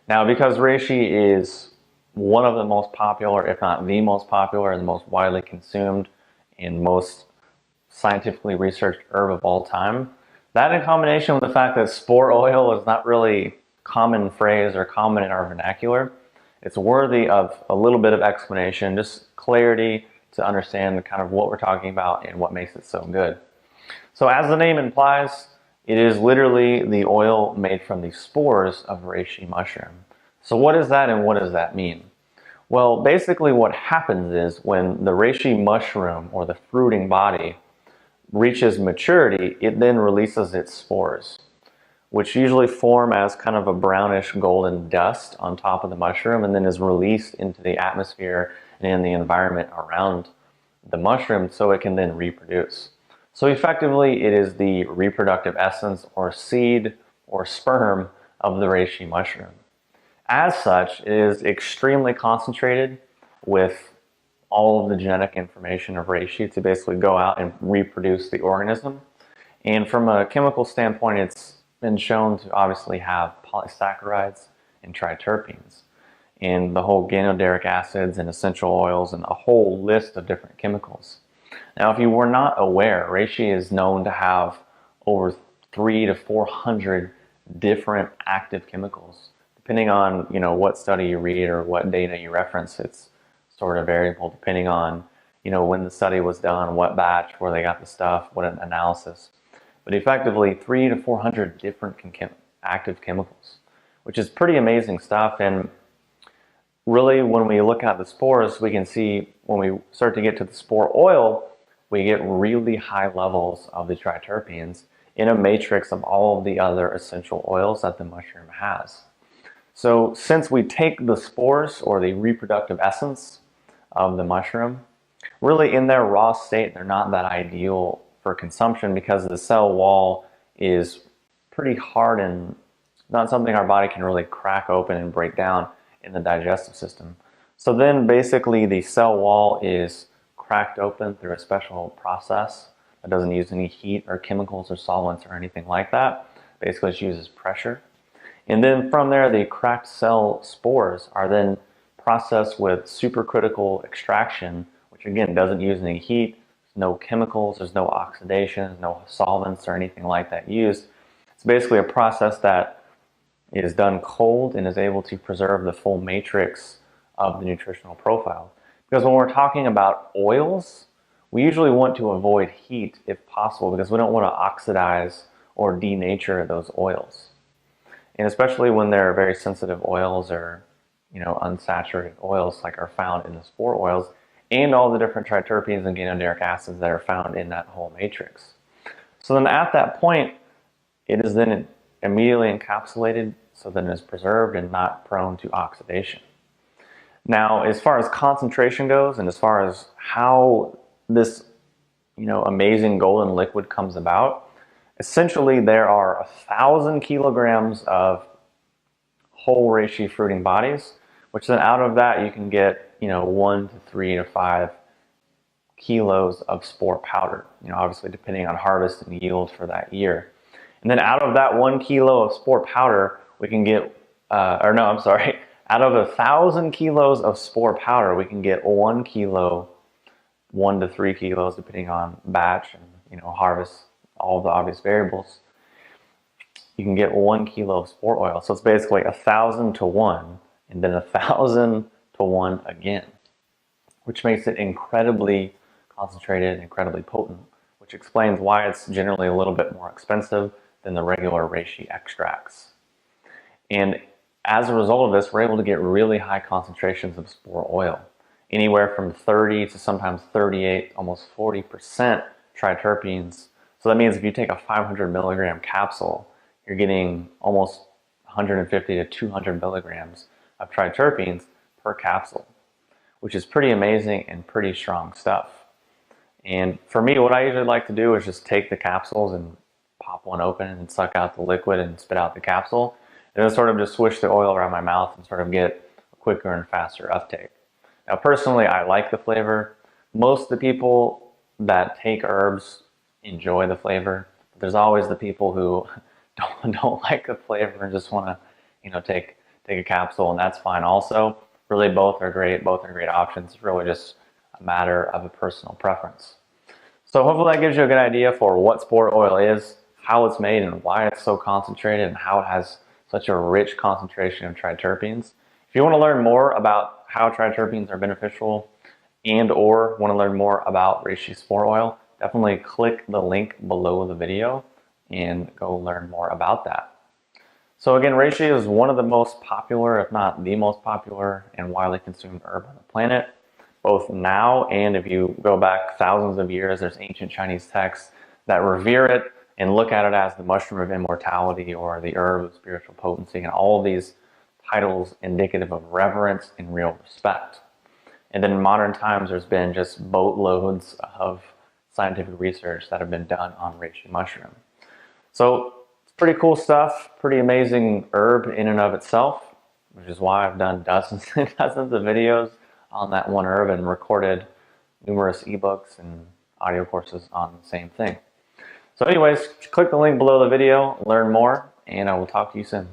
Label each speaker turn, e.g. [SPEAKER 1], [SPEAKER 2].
[SPEAKER 1] Now, because reishi is one of the most popular, if not the most popular, and the most widely consumed and most scientifically researched herb of all time, that in combination with the fact that spore oil is not really common phrase or common in our vernacular, it's worthy of a little bit of explanation, just clarity to understand kind of what we're talking about and what makes it so good. So as the name implies, it is literally the oil made from the spores of reishi mushroom. So what is that and what does that mean? Well, basically what happens is when the reishi mushroom or the fruiting body reaches maturity, it then releases its spores, which usually form as kind of a brownish golden dust on top of the mushroom and then is released into the atmosphere and in the environment around the mushroom so it can then reproduce. So effectively, it is the reproductive essence or seed or sperm of the reishi mushroom. As such, it is extremely concentrated with all of the genetic information of reishi to basically go out and reproduce the organism. And from a chemical standpoint, it's been shown to obviously have polysaccharides and triterpenes and the whole ganoderic acids and essential oils and a whole list of different chemicals. Now, if you were not aware, reishi is known to have over 300 to 400 different active chemicals. Depending on what study you read or what data you reference, it's sort of variable depending on when the study was done, what batch, where they got the stuff, what an analysis. But effectively 300 to 400 different active chemicals, which is pretty amazing stuff. And really, when we look at the spores, we can see when we start to get to the spore oil, we get really high levels of the triterpenes in a matrix of all of the other essential oils that the mushroom has. So since we take the spores or the reproductive essence of the mushroom, really in their raw state, they're not that ideal for consumption because the cell wall is pretty hard and not something our body can really crack open and break down in the digestive system. So then basically the cell wall is cracked open through a special process that doesn't use any heat or chemicals or solvents or anything like that. Basically it uses pressure. And then from there, the cracked cell spores are then processed with supercritical extraction, which again doesn't use any heat, there's no chemicals, there's no oxidation, no solvents or anything like that used. It's basically a process that is done cold and is able to preserve the full matrix of the nutritional profile. Because when we're talking about oils, we usually want to avoid heat if possible because we don't want to oxidize or denature those oils. And especially when they're very sensitive oils or unsaturated oils like are found in the spore oils and all the different triterpenes and ganoderic acids that are found in that whole matrix. So then at that point, it is then immediately encapsulated so then it's preserved and not prone to oxidation. Now, as far as concentration goes and as far as how this amazing golden liquid comes about, essentially, there are 1,000 kilograms of whole reishi fruiting bodies, which then out of that you can get 1 to 3 to 5 kilos of spore powder. Obviously depending on harvest and yield for that year. And then out of that 1 kilo of spore powder, we can get, out of 1,000 kilos of spore powder, we can get 1 kilo, 1 to 3 kilos, depending on batch and harvest. All the obvious variables, you can get 1 kilo of spore oil. So it's basically 1,000 to 1 and then 1,000 to 1 again, which makes it incredibly concentrated and incredibly potent, which explains why it's generally a little bit more expensive than the regular reishi extracts. And as a result of this, we're able to get really high concentrations of spore oil, anywhere from 30 to sometimes 38, almost 40% triterpenes. So that means if you take a 500 milligram capsule, you're getting almost 150 to 200 milligrams of triterpenes per capsule, which is pretty amazing and pretty strong stuff. And for me, what I usually like to do is just take the capsules and pop one open and suck out the liquid and spit out the capsule, and then sort of just swish the oil around my mouth and sort of get a quicker and faster uptake. Now, personally, I like the flavor. Most of the people that take herbs enjoy the flavor. There's always the people who don't like the flavor and just want to, take take a capsule, and that's fine also. Really, both are great options. It's really just a matter of a personal preference. So hopefully that gives you a good idea for what spore oil is, how it's made, and why it's so concentrated, and how it has such a rich concentration of triterpenes. If you want to learn more about how triterpenes are beneficial and or want to learn more about reishi spore oil, definitely click the link below the video and go learn more about that. So again, reishi is one of the most popular, if not the most popular and widely consumed herb on the planet, both now and if you go back thousands of years. There's ancient Chinese texts that revere it and look at it as the mushroom of immortality or the herb of spiritual potency, and all of these titles indicative of reverence and real respect. And then in modern times, there's been just boatloads of scientific research that have been done on reishi mushroom. So it's pretty cool stuff, pretty amazing herb in and of itself, which is why I've done dozens and dozens of videos on that one herb and recorded numerous ebooks and audio courses on the same thing. So anyways, click the link below the video, learn more, and I will talk to you soon.